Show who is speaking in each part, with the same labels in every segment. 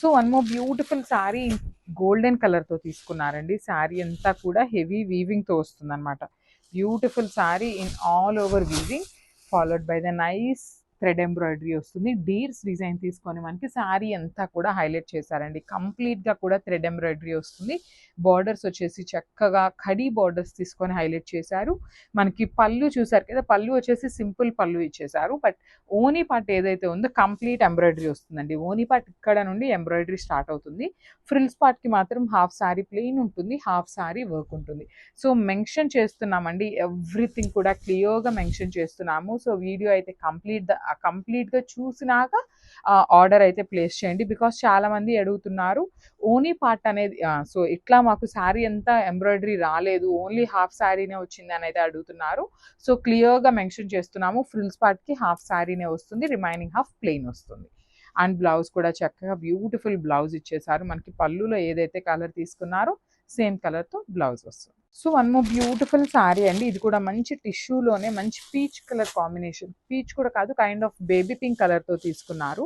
Speaker 1: So one more beautiful sari golden కలర్తో తీసుకున్నారండి. శారీ అంతా కూడా హెవీ వీవింగ్తో వస్తుంది అనమాట. Beautiful sari in all over weaving followed by the nice thread embroidery వస్తుంది. డీర్స్ డిజైన్ తీసుకొని మనకి శారీ అంతా కూడా హైలైట్ చేశారండి. కంప్లీట్గా కూడా థ్రెడ్ ఎంబ్రాయిడరీ వస్తుంది. బార్డర్స్ వచ్చేసి చక్కగా ఖడీ బార్డర్స్ తీసుకొని హైలైట్ చేశారు. మనకి పళ్ళు చూసారు కదా, పళ్ళు వచ్చేసి సింపుల్ పళ్ళు ఇచ్చేసారు. బట్ ఓనీ పార్ట్ ఏదైతే ఉందో కంప్లీట్ ఎంబ్రాయిడరీ వస్తుందండి. ఓనీ పార్ట్ ఇక్కడ నుండి ఎంబ్రాయిడరీ స్టార్ట్ అవుతుంది. ఫ్రిల్స్ పార్ట్కి మాత్రం హాఫ్ శారీ ప్లెయిన్ ఉంటుంది, హాఫ్ శారీ వర్క్ ఉంటుంది. సో మెన్షన్ చేస్తున్నామండి, ఎవ్రీథింగ్ కూడా క్లియర్గా మెన్షన్ చేస్తున్నాము. సో వీడియో అయితే కంప్లీట్గా చూసినాక ఆర్డర్ అయితే ప్లేస్ చేయండి. బికాస్ చాలామంది అడుగుతున్నారు ఓనీ పార్ట్ అనేది, సో ఇట్లా మాకు శారీ అంతా ఎంబ్రాయిడరీ రాలేదు, ఓన్లీ హాఫ్ శారీనే వచ్చింది అని అయితే అడుగుతున్నారు. సో క్లియర్గా మెన్షన్ చేస్తున్నాము, ఫ్రిల్స్ పార్ట్కి హాఫ్ శారీనే వస్తుంది, రిమైనింగ్ హాఫ్ ప్లెయిన్ వస్తుంది. అండ్ బ్లౌజ్ కూడా చక్కగా బ్యూటిఫుల్ బ్లౌజ్ ఇచ్చేసారు. మనకి పళ్ళులో ఏదైతే కలర్ తీసుకున్నారో సేమ్ కలర్తో బ్లౌజ్ వస్తుంది. So one more beautiful sari అండి. ఇది కూడా మంచి టిష్యూలోనే మంచి పీచ్ కలర్ కాంబినేషన్, పీచ్ కూడా కాదు, కైండ్ ఆఫ్ బేబీ పింక్ కలర్తో తీసుకున్నారు.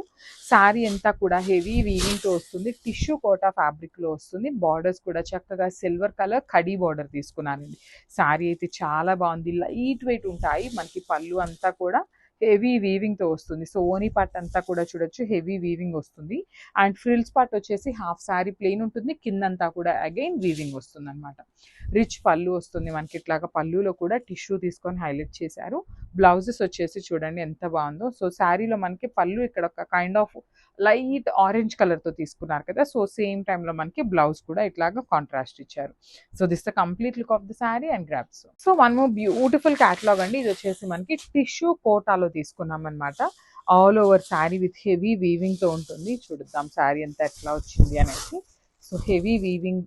Speaker 1: శారీ అంతా కూడా హెవీ వీవింగ్తో వస్తుంది, టిష్యూ కోటా ఫ్యాబ్రిక్లో వస్తుంది. బార్డర్స్ కూడా చక్కగా సిల్వర్ కలర్ కడీ బార్డర్ తీసుకున్నారండి. శారీ అయితే చాలా బాగుంది, లైట్ వెయిట్ ఉంటాయి. మనకి పళ్ళు అంతా కూడా హెవీ వీవింగ్తో వస్తుంది. సో ఓనీ పార్ట్ అంతా కూడా చూడొచ్చు, హెవీ వీవింగ్ వస్తుంది. అండ్ ఫ్రిల్స్ పార్ట్ వచ్చేసి హాఫ్ శారీ ప్లెయిన్ ఉంటుంది, కిందంతా కూడా అగైన్ వీవింగ్ వస్తుంది అనమాట. రిచ్ పళ్ళు వస్తుంది మనకి. ఇట్లాగా పళ్ళులో కూడా టిష్యూ తీసుకొని హైలైట్ చేశారు. బ్లౌజెస్ వచ్చేసి చూడండి ఎంత బాగుందో. సో శారీలో మనకి పళ్ళు ఇక్కడ ఒక కైండ్ ఆఫ్ లైట్ ఆరెంజ్ కలర్తో తీసుకున్నారు కదా, సో సేమ్ టైంలో మనకి బ్లౌజ్ కూడా ఇట్లాగా కాంట్రాస్ట్ ఇచ్చారు. So this the complete look of the sari and గ్రాప్స్. So one more beautiful catalogue అండి. ఇది వచ్చేసి మనకి టిష్యూ కోటాలో తీసుకున్నాం అనమాట. All over sari with heavy వీవింగ్తో ఉంటుంది. చూద్దాం శారీ అంతా ఎట్లా వచ్చింది అనేసి. So heavy weaving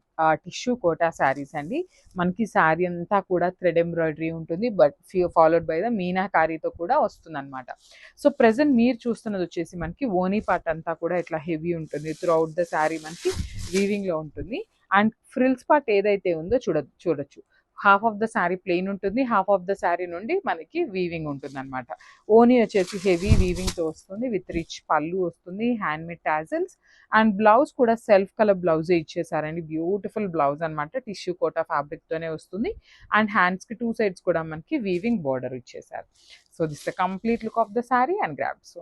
Speaker 1: tissue Kota saris అండి. మనకి శారీ అంతా కూడా థ్రెడ్ ఎంబ్రాయిడరీ ఉంటుంది, బట్ ఫాలోడ్ బై ద మీనాకారీతో కూడా వస్తుంది అనమాట. సో ప్రెసెంట్ మీరు చూస్తున్నది వచ్చేసి మనకి ఓనీ పార్ట్ అంతా కూడా ఇట్లా హెవీ ఉంటుంది. త్రూ అవుట్ ద శారీ మనకి వీవింగ్లో ఉంటుంది. అండ్ ఫ్రిల్స్ పార్ట్ ఏదైతే ఉందో చూడొచ్చు, half of the sari plain ఉంటుంది, హాఫ్ ఆఫ్ ద శారీ నుండి మనకి వీవింగ్ ఉంటుంది అనమాట. ఓనీ వచ్చేసి హెవీ వీవింగ్తో వస్తుంది, విత్ రిచ్ పళ్ళు వస్తుంది, hand made tassels. And blouse కూడా సెల్ఫ్ కలర్ బ్లౌజే ఇచ్చేసారండి. బ్యూటిఫుల్ బ్లౌజ్ అనమాట, టిష్యూ కోటా ఫ్యాబ్రిక్తోనే వస్తుంది. అండ్ హ్యాండ్స్కి 2 sides కూడా మనకి వీవింగ్ బార్డర్ ఇచ్చేసారు. So this the complete look of the sari and grabs.